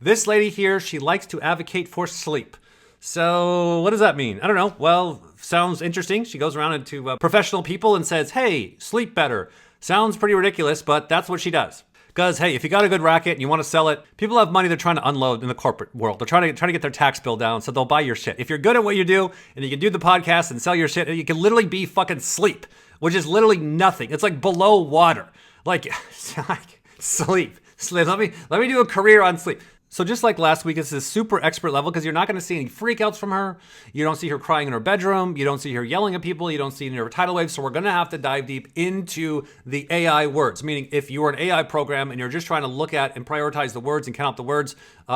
This lady here, she likes to advocate for sleep. So what does that mean? I don't know. Well, sounds interesting. She goes around into professional people and says, hey, sleep better. Sounds pretty ridiculous, but that's what she does. Because, hey, if you got a good racket and you want to sell it, people have money they're trying to unload in the corporate world. They're trying to get their tax bill down, so they'll buy your shit. If you're good at what you do and you can do the podcast and sell your shit, you can literally be fucking sleep, which is literally nothing. It's like below water. Like sleep. Let me do a career on sleep. So just like last week, it's this super expert level because you're not going to see any freakouts from her. You don't see her crying in her bedroom. You don't see her yelling at people. You don't see any of her tidal waves. So we're going to have to dive deep into the AI words, meaning if you are an AI program and you're just trying to look at and prioritize the words and count up the words,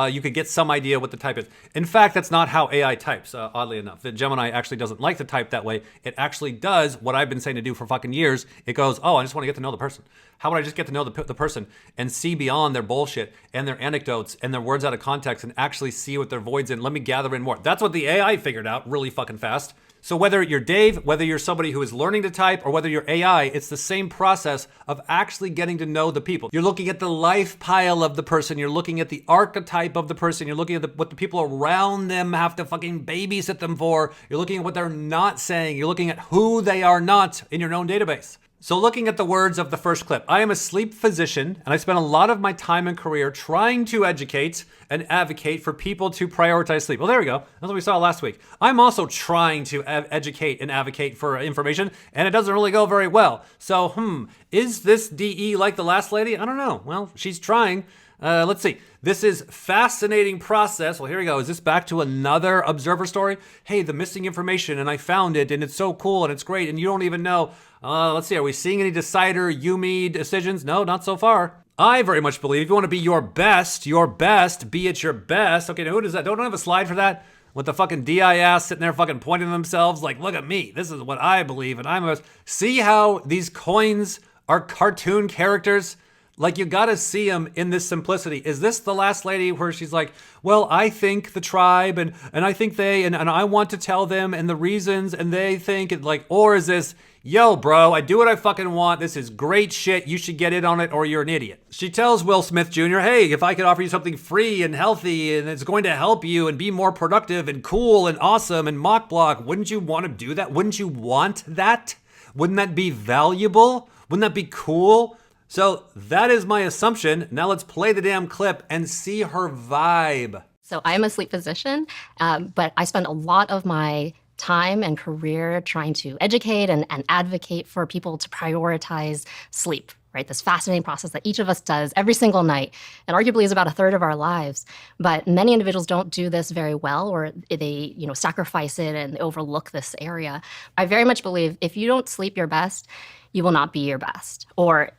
you could get some idea what the type is. In fact, that's not how AI types, oddly enough. The Gemini actually doesn't like to type that way. It actually does what I've been saying to do for fucking years. It goes, oh, I just want to get to know the person. How would I just get to know the person and see beyond their bullshit and their anecdotes and their words out of context and actually see what their voids in? Let me gather in more. That's what the AI figured out really fucking fast. So whether you're Dave, whether you're somebody who is learning to type, or whether you're AI, it's the same process of actually getting to know the people. You're looking at the life pile of the person. You're looking at the archetype of the person. You're looking at what the people around them have to fucking babysit them for. You're looking at what they're not saying. You're looking at who they are not in your own database. So looking at the words of the first clip, I am a sleep physician and I spend a lot of my time and career trying to educate and advocate for people to prioritize sleep. Well, there we go. That's what we saw last week. I'm also trying to educate and advocate for information, and it doesn't really go very well. So, is this DE like the last lady? I don't know. Well, she's trying. Let's see. This is fascinating process. Well, here we go. Is this back to another observer story? Hey, the missing information, and I found it, and it's so cool, and it's great, and you don't even know. Let's see. Are we seeing any decider, Yumi decisions? No, not so far. I very much believe if you want to be your best, be it your best. Okay, now who does that? Don't I have a slide for that? With the fucking DI ass sitting there fucking pointing to themselves like, look at me. This is what I believe, and I'm a... See how these coins are cartoon characters? Like, you gotta see them in this simplicity. Is this the last lady where she's like, well, I think the tribe and I think they, and I want to tell them and the reasons and they think it, like, or is this, yo, bro, I do what I fucking want. This is great shit. You should get in on it or you're an idiot. She tells Will Smith Jr., hey, if I could offer you something free and healthy and it's going to help you and be more productive and cool and awesome and mock block, wouldn't you want to do that? Wouldn't you want that? Wouldn't that be valuable? Wouldn't that be cool? So that is my assumption. Now let's play the damn clip and see her vibe. So I'm a sleep physician, but I spend a lot of my time and career trying to educate and advocate for people to prioritize sleep, right? This fascinating process that each of us does every single night, and arguably is about a third of our lives. But many individuals don't do this very well, or they, sacrifice it and overlook this area. I very much believe if you don't sleep your best, you will not be your best. Or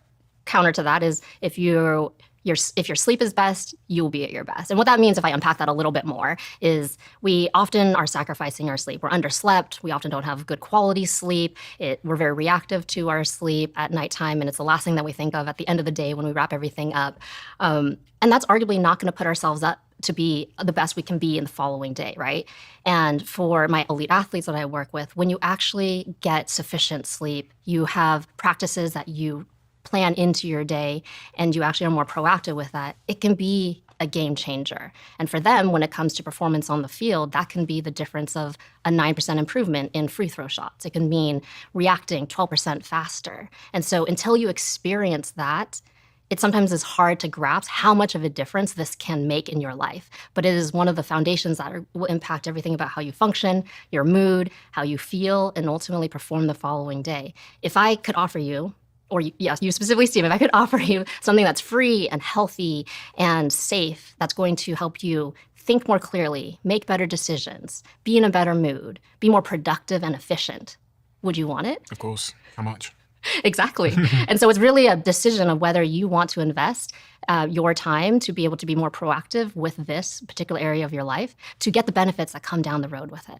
counter to that is if your sleep is best, you will be at your best. And what that means, if I unpack that a little bit more, is we often are sacrificing our sleep. We're underslept. We often don't have good quality sleep. We're very reactive to our sleep at nighttime, and it's the last thing that we think of at the end of the day when we wrap everything up. And that's arguably not going to put ourselves up to be the best we can be in the following day, right? And for my elite athletes that I work with, when you actually get sufficient sleep, you have practices that you plan into your day and you actually are more proactive with that, it can be a game changer. And for them, when it comes to performance on the field, that can be the difference of a 9% improvement in free throw shots. It can mean reacting 12% faster. And so until you experience that, it sometimes is hard to grasp how much of a difference this can make in your life. But it is one of the foundations that will impact everything about how you function, your mood, how you feel, and ultimately perform the following day. If I could offer you, or yes, you specifically, Steve, if I could offer you something that's free and healthy and safe, that's going to help you think more clearly, make better decisions, be in a better mood, be more productive and efficient, would you want it? Of course. How much? Exactly. And so it's really a decision of whether you want to invest your time to be able to be more proactive with this particular area of your life to get the benefits that come down the road with it.